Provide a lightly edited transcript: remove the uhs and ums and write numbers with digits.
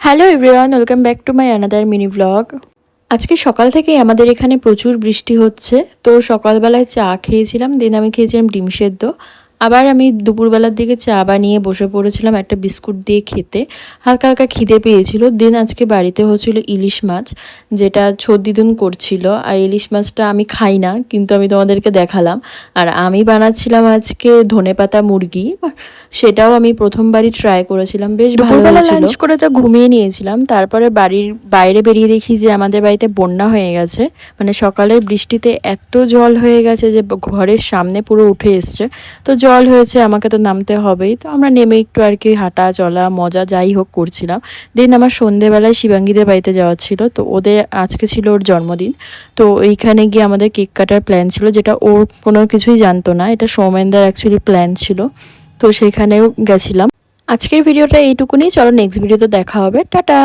Hello everyone, welcome back to my another mini blog. আজকে সকাল থেকেই আমাদের এখানে প্রচুর বৃষ্টি হচ্ছে। তো সকালবেলায় চা খেয়েছিলাম, দেন আমি খেয়েছিলাম ডিম সেদ্ধ। আবার আমি দুপুরবেলার দিকে চা বানিয়ে বসে পড়েছিলাম একটা বিস্কুট দিয়ে খেতে। হালকা হালকা খিদে পেয়েছিল। দেন আজকে বাড়িতে হচ্ছিল ইলিশ মাছ, যেটা দিদুন করছিল। আর ইলিশ মাছটা আমি খাই না, কিন্তু আমি তোমাদেরকে দেখালাম। আর আমি বানাচ্ছিলাম আজকে ধনেপাতা মুরগি, সেটাও আমি প্রথমবারই ট্রাই করেছিলাম, বেশ ভালো হয়েছিল। লাঞ্চ করে তো ঘুমিয়ে নিয়েছিলাম, তারপরে বাড়ির বাইরে বেরিয়ে দেখি যে আমাদের বাড়িতে বন্যা হয়ে গেছে। মানে সকালের বৃষ্টিতে এত জল হয়ে গেছে যে ঘরের সামনে পুরো উঠে এসছে। তো জল হয়েছে, আমাকে তো নামতে হবেই। তো আমরা নেমে একটু আর কি হাঁটা চলা মজা যাই হোক করছিলাম। দেন আমার সন্ধেবেলায় শিবাঙ্গীদের বাড়িতে যাওয়ার ছিল, তো ওদের আজকে ছিল ওর জন্মদিন। তো এইখানে গিয়ে আমাদের কেক কাটার প্ল্যান ছিল, যেটা ওর কোনো কিছুই জানতো না। এটা সৌমেনদার অ্যাকচুয়ালি প্ল্যান ছিল। তো সেখানেও গেছিলাম। আজকের ভিডিওটা এইটুকুনি, চলো নেক্সট ভিডিওতে দেখা হবে, টাটা।